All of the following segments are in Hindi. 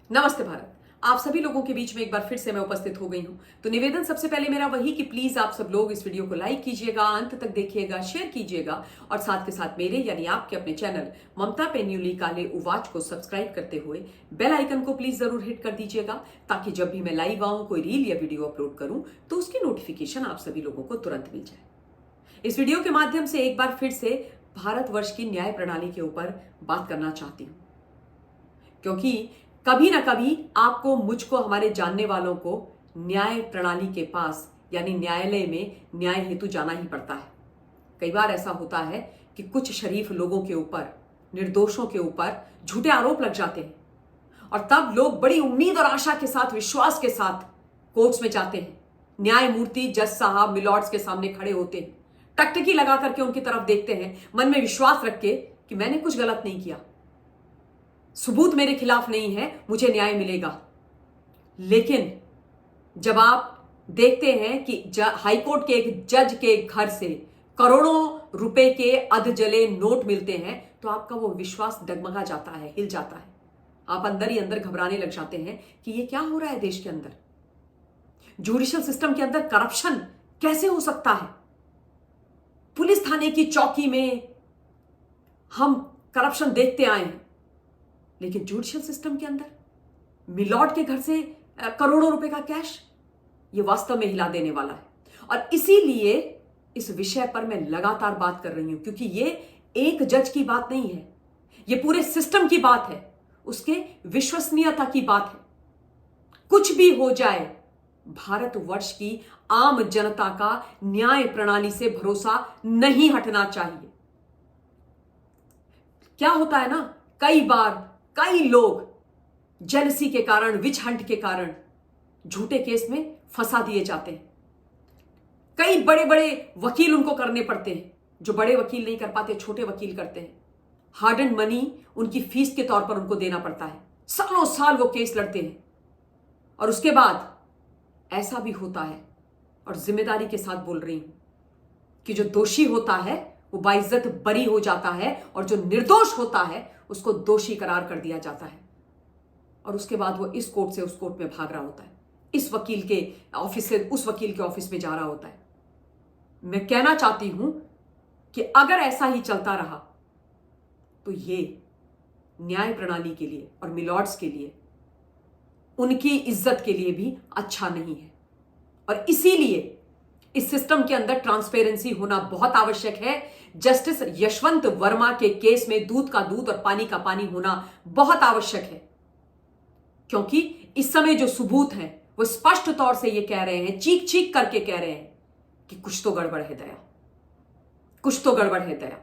नमस्ते भारत। आप सभी लोगों के बीच में एक बार फिर से मैं उपस्थित हो गई हूं। तो निवेदन सबसे पहले मेरा वही कि प्लीज आप सब लोग इस वीडियो को लाइक कीजिएगा, अंत तक देखिएगा, शेयर कीजिएगा और साथ के साथ मेरे यानी आपके अपने चैनल ममता पेन्यूली काले उवाच को सब्सक्राइब करते हुए बेल आइकन को प्लीज जरूर हिट कर दीजिएगा, ताकि जब भी मैं लाइव आऊं, कोई रील या वीडियो अपलोड करूं तो उसकी नोटिफिकेशन आप सभी लोगों को तुरंत मिल जाए। इस वीडियो के माध्यम से एक बार फिर से भारतवर्ष की न्याय प्रणाली के ऊपर बात करना चाहती हूं, क्योंकि कभी ना कभी आपको, मुझको, हमारे जानने वालों को न्याय प्रणाली के पास यानी न्यायालय में न्याय हेतु जाना ही पड़ता है। कई बार ऐसा होता है कि कुछ शरीफ लोगों के ऊपर, निर्दोषों के ऊपर झूठे आरोप लग जाते हैं और तब लोग बड़ी उम्मीद और आशा के साथ, विश्वास के साथ कोर्ट्स में जाते हैं। न्यायमूर्ति, जज साहब, मिलॉर्ड्स के सामने खड़े होते हैं, टकटकी लगा करके उनकी तरफ देखते हैं, मन में विश्वास रख के कि मैंने कुछ गलत नहीं किया, सबूत मेरे खिलाफ नहीं है, मुझे न्याय मिलेगा। लेकिन जब आप देखते हैं कि हाईकोर्ट के एक जज के घर से करोड़ों रुपए के अधजले नोट मिलते हैं, तो आपका वो विश्वास डगमगा जाता है, हिल जाता है। आप अंदर ही अंदर घबराने लग जाते हैं कि ये क्या हो रहा है देश के अंदर। जुडिशियल सिस्टम के अंदर करप्शन कैसे हो सकता है? पुलिस थाने की चौकी में हम करप्शन देखते आए हैं, लेकिन जुडिशियल सिस्टम के अंदर मिलॉर्ड के घर से करोड़ों रुपए का कैश, यह वास्तव में हिला देने वाला है। और इसीलिए इस विषय पर मैं लगातार बात कर रही हूं, क्योंकि यह एक जज की बात नहीं है, यह पूरे सिस्टम की बात है, उसके विश्वसनीयता की बात है। कुछ भी हो जाए, भारतवर्ष की आम जनता का न्याय प्रणाली से भरोसा नहीं हटना चाहिए। क्या होता है ना, कई बार कई लोग जेलसी के कारण, विच हंट के कारण झूठे केस में फंसा दिए जाते हैं। कई बड़े बड़े वकील उनको करने पड़ते हैं, जो बड़े वकील नहीं कर पाते, छोटे वकील करते हैं। हार्ड एंड मनी उनकी फीस के तौर पर उनको देना पड़ता है, सालों साल वो केस लड़ते हैं। और उसके बाद ऐसा भी होता है, और जिम्मेदारी के साथ बोल रही हूं, कि जो दोषी होता है वो बाइज्जत बरी हो जाता है और जो निर्दोष होता है उसको दोषी करार कर दिया जाता है। और उसके बाद वो इस कोर्ट से उस कोर्ट में भाग रहा होता है, इस वकील के ऑफिस से उस वकील के ऑफिस में जा रहा होता है। मैं कहना चाहती हूं कि अगर ऐसा ही चलता रहा तो ये न्याय प्रणाली के लिए और मिलॉर्ड्स के लिए, उनकी इज्जत के लिए भी अच्छा नहीं है। और इसीलिए इस सिस्टम के अंदर ट्रांसपेरेंसी होना बहुत आवश्यक है। जस्टिस यशवंत वर्मा के केस में दूध का दूध और पानी का पानी होना बहुत आवश्यक है, क्योंकि इस समय जो सबूत हैं वो स्पष्ट तौर से ये कह रहे हैं, चीख चीख करके कह रहे हैं कि कुछ तो गड़बड़ है दया, कुछ तो गड़बड़ है दया।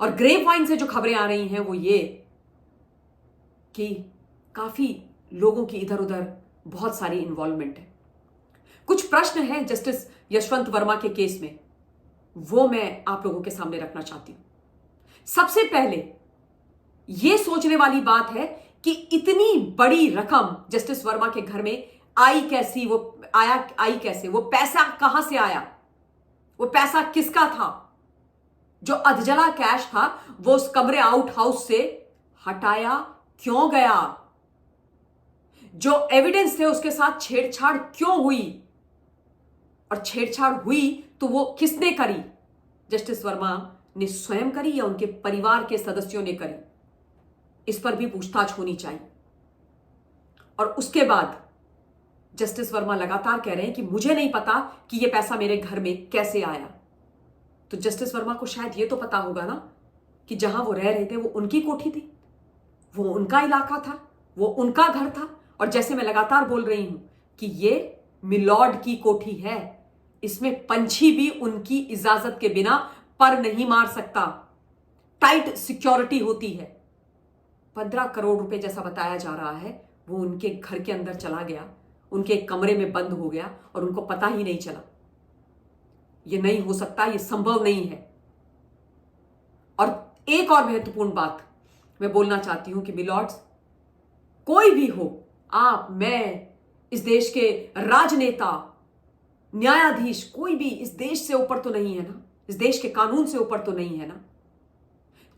और ग्रेप वाइन से जो खबरें आ रही हैं वो ये कि काफी लोगों की इधर उधर बहुत सारी इन्वॉल्वमेंट है। कुछ प्रश्न हैं जस्टिस यशवंत वर्मा के केस में, वो मैं आप लोगों के सामने रखना चाहती हूं। सबसे पहले यह सोचने वाली बात है कि इतनी बड़ी रकम जस्टिस वर्मा के घर में आई कैसी, आई कैसे, वो पैसा कहां से आया, वो पैसा किसका था? जो अधजला कैश था वो उस कमरे आउट हाउस से हटाया क्यों गया? जो एविडेंस थे उसके साथ छेड़छाड़ क्यों हुई? और छेड़छाड़ हुई तो वो किसने करी? जस्टिस वर्मा ने स्वयं करी या उनके परिवार के सदस्यों ने करी? इस पर भी पूछताछ होनी चाहिए। और उसके बाद जस्टिस वर्मा लगातार कह रहे हैं कि मुझे नहीं पता कि यह पैसा मेरे घर में कैसे आया। तो जस्टिस वर्मा को शायद यह तो पता होगा ना कि जहां वो रह रहे थे वो उनकी कोठी थी, वो उनका इलाका था, वो उनका घर था। और जैसे मैं लगातार बोल रही हूं कि ये मिलॉर्ड की कोठी है, इसमें पंछी भी उनकी इजाजत के बिना पर नहीं मार सकता, टाइट सिक्योरिटी होती है। 15 करोड़ रुपए जैसा बताया जा रहा है वो उनके घर के अंदर चला गया, उनके कमरे में बंद हो गया और उनको पता ही नहीं चला। ये नहीं हो सकता, ये संभव नहीं है। और एक और महत्वपूर्ण बात मैं बोलना चाहती हूं कि मिलॉर्ड्स, कोई भी हो, आप, मैं, इस देश के राजनेता, न्यायाधीश, कोई भी इस देश से ऊपर तो नहीं है ना, इस देश के कानून से ऊपर तो नहीं है ना।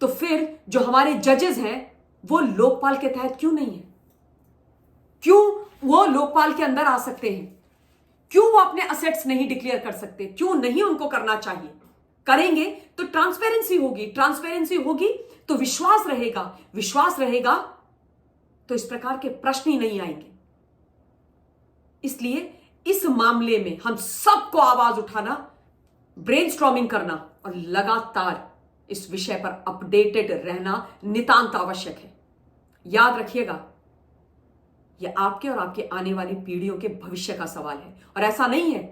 तो फिर जो हमारे जजेस हैं वो लोकपाल के तहत क्यों नहीं है? क्यों वो लोकपाल के अंदर आ सकते हैं? क्यों वो अपने असेट्स नहीं डिक्लेयर कर सकते? क्यों नहीं उनको करना चाहिए? करेंगे तो ट्रांसपेरेंसी होगी, ट्रांसपेरेंसी होगी तो विश्वास रहेगा, विश्वास रहेगा तो इस प्रकार के प्रश्न ही नहीं आएंगे। इसलिए इस मामले में हम सबको आवाज उठाना, ब्रेनस्टॉर्मिंग करना और लगातार इस विषय पर अपडेटेड रहना नितांत आवश्यक है। याद रखिएगा, यह आपके और आपके आने वाली पीढ़ियों के भविष्य का सवाल है। और ऐसा नहीं है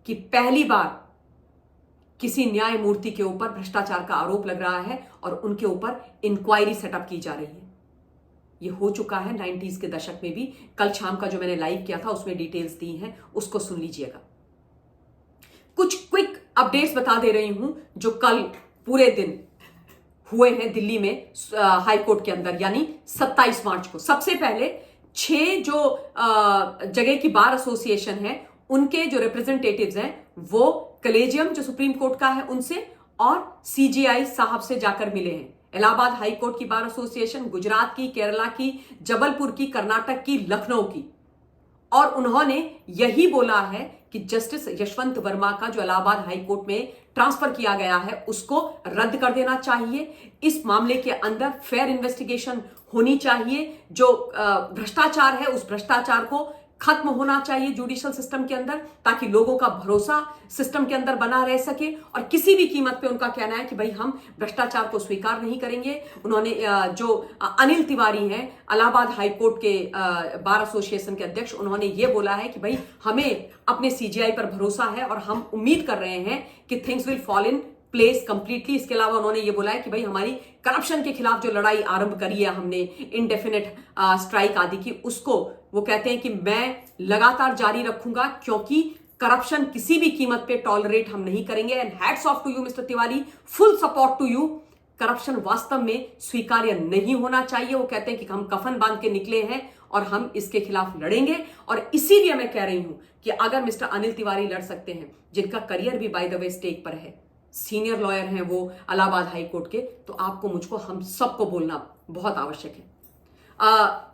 कि पहली बार किसी न्यायमूर्ति के ऊपर भ्रष्टाचार का आरोप लग रहा है और उनके ऊपर इंक्वायरी सेटअप की जा रही है। यह हो चुका है 90s के दशक में भी। कल शाम का जो मैंने लाइव किया था उसमें डिटेल्स दी हैं, उसको सुन लीजिएगा। कुछ क्विक अपडेट्स बता दे रही हूं जो कल पूरे दिन हुए हैं दिल्ली में हाई कोर्ट के अंदर, यानी 27 मार्च को। सबसे पहले 6 जो जगह की बार एसोसिएशन है उनके जो रिप्रेजेंटेटिव्स हैं वो कलेजियम जो सुप्रीम कोर्ट का है उनसे और सीजीआई साहब से जाकर मिले हैं। इलाहाबाद हाई कोर्ट की बार एसोसिएशन, गुजरात की, केरला की, जबलपुर की, कर्नाटक की, लखनऊ की। और उन्होंने यही बोला है कि जस्टिस यशवंत वर्मा का जो इलाहाबाद हाई कोर्ट में ट्रांसफर किया गया है उसको रद्द कर देना चाहिए। इस मामले के अंदर फेयर इन्वेस्टिगेशन होनी चाहिए। जो भ्रष्टाचार है उस भ्रष्टाचार को खत्म होना चाहिए जुडिशियल सिस्टम के अंदर, ताकि लोगों का भरोसा सिस्टम के अंदर बना रह सके। और किसी भी कीमत पे उनका कहना है कि भाई हम भ्रष्टाचार को स्वीकार नहीं करेंगे। उन्होंने जो अनिल तिवारी हैं इलाहाबाद हाई कोर्ट के बार एसोसिएशन के अध्यक्ष, उन्होंने ये बोला है कि भाई हमें अपने सीजीआई पर भरोसा है और हम उम्मीद कर रहे हैं कि things will fall in place completely. इसके अलावा उन्होंने ये बोला है कि भाई हमारी करप्शन के खिलाफ जो लड़ाई आरंभ करी है हमने, इंडेफिनिट स्ट्राइक आदि की, उसको वो कहते हैं कि मैं लगातार जारी रखूंगा क्योंकि करप्शन किसी भी कीमत पे टॉलरेट हम नहीं करेंगे। And hats off to you mister Tiwari, full support to you. Corruption वास्तव में स्वीकार्य नहीं होना चाहिए। वो कहते हैं कि हम कफन बांध के निकले हैं और हम इसके खिलाफ लड़ेंगे। और इसीलिए मैं कह रही हूं कि अगर मिस्टर अनिल तिवारी लड़ सकते हैं, जिनका करियर भी बाय द वे स्टेक पर है, सीनियर लॉयर हैं वो इलाहाबाद हाई कोर्ट के, तो आपको मुझको हम सबको बोलना बहुत आवश्यक है।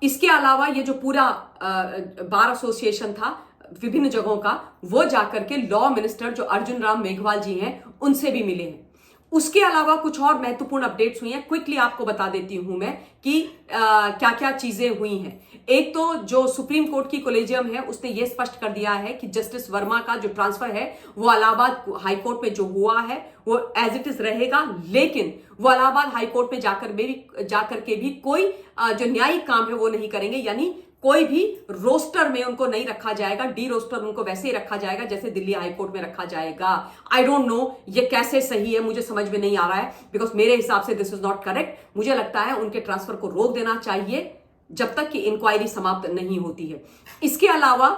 इसके अलावा ये जो पूरा बार एसोसिएशन था विभिन्न जगहों का, वो जाकर के लॉ मिनिस्टर जो अर्जुन राम मेघवाल जी हैं उनसे भी मिले हैं। उसके अलावा कुछ और महत्वपूर्ण अपडेट्स हुई हैं, क्विकली आपको बता देती हूं मैं कि क्या क्या चीजें हुई हैं। एक तो जो सुप्रीम कोर्ट की कोलेजियम है उसने ये स्पष्ट कर दिया है कि जस्टिस वर्मा का जो ट्रांसफर है वो इलाहाबाद हाई कोर्ट में जो हुआ है वो एज इट इज रहेगा, लेकिन वो इलाहाबाद हाई कोर्ट में जाकर के भी कोई जो न्यायिक काम है वो नहीं करेंगे। यानी कोई भी रोस्टर में उनको नहीं रखा जाएगा, डी रोस्टर उनको वैसे ही रखा जाएगा जैसे दिल्ली हाई कोर्ट में रखा जाएगा। आई डोंट नो ये कैसे सही है, मुझे समझ में नहीं आ रहा है, बिकॉज मेरे हिसाब से दिस इज नॉट करेक्ट। मुझे लगता है उनके ट्रांसफर को रोक देना चाहिए जब तक कि इंक्वायरी समाप्त नहीं होती है। इसके अलावा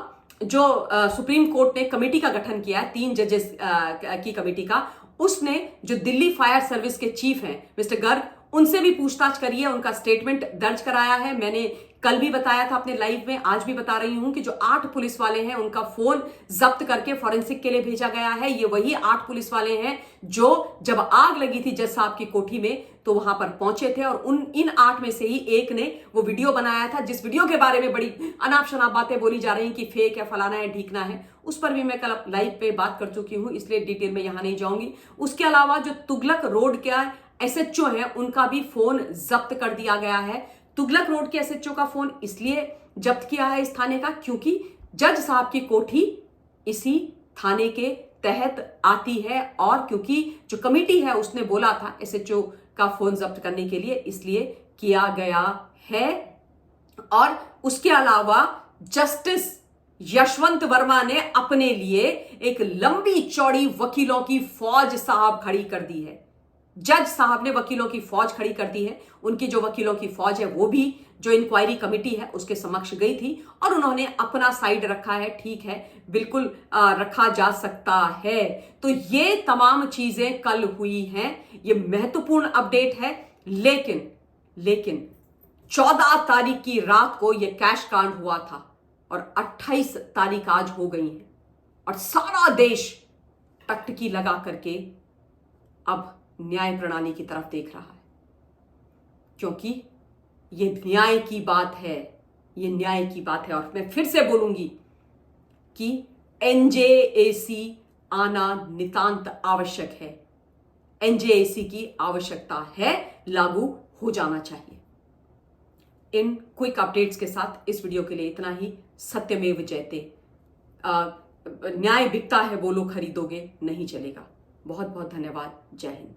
जो सुप्रीम कोर्ट ने कमेटी का गठन किया है 3 जजेस की कमेटी का, उसने जो दिल्ली फायर सर्विस के चीफ हैं मिस्टर गर्ग, उनसे भी पूछताछ करी है, उनका स्टेटमेंट दर्ज कराया है। मैंने कल भी बताया था अपने लाइव में, आज भी बता रही हूं कि जो 8 पुलिस वाले हैं उनका फोन जब्त करके फॉरेंसिक के लिए भेजा गया है। ये वही 8 पुलिस वाले हैं जो जब आग लगी थी जज साहब की कोठी में तो वहां पर पहुंचे थे, और इन 8 में से ही एक ने वो वीडियो बनाया था, जिस वीडियो के बारे में बड़ी अनाप शनाप बातें बोली जा रही कि फेक है, फलाना है, ढीकना है। उस पर भी मैं कल लाइव पे बात कर चुकी हूं, इसलिए डिटेल में यहां नहीं जाऊंगी। उसके अलावा जो तुगलक रोड का एसएचओ है उनका भी फोन जब्त कर दिया गया है। तुगलक रोड के एसएचओ का फोन इसलिए जब्त किया है इस थाने का क्योंकि जज साहब की कोठी इसी थाने के तहत आती है, और क्योंकि जो कमेटी है उसने बोला था एसएचओ का फोन जब्त करने के लिए, इसलिए किया गया है। और उसके अलावा जस्टिस यशवंत वर्मा ने अपने लिए एक लंबी चौड़ी वकीलों की फौज साहब खड़ी कर दी है। जज साहब ने वकीलों की फौज खड़ी कर दी है। उनकी जो वकीलों की फौज है वो भी जो इंक्वायरी कमेटी है उसके समक्ष गई थी और उन्होंने अपना साइड रखा है। ठीक है, बिल्कुल रखा जा सकता है। तो ये तमाम चीजें कल हुई हैं, ये महत्वपूर्ण अपडेट है। लेकिन 14 तारीख की रात को ये कैश कांड हुआ था और 28 तारीख आज हो गई है और सारा देश टकटकी लगा करके अब न्याय प्रणाली की तरफ देख रहा है, क्योंकि यह न्याय की बात है। ये न्याय की बात है। और मैं फिर से बोलूंगी कि एनजेएसी आना नितांत आवश्यक है। एनजेएसी की आवश्यकता है, लागू हो जाना चाहिए। इन क्विक अपडेट्स के साथ इस वीडियो के लिए इतना ही। सत्यमेव जयते। न्याय बिकता है, बोलो खरीदोगे, नहीं चलेगा। बहुत बहुत धन्यवाद। जय हिंद।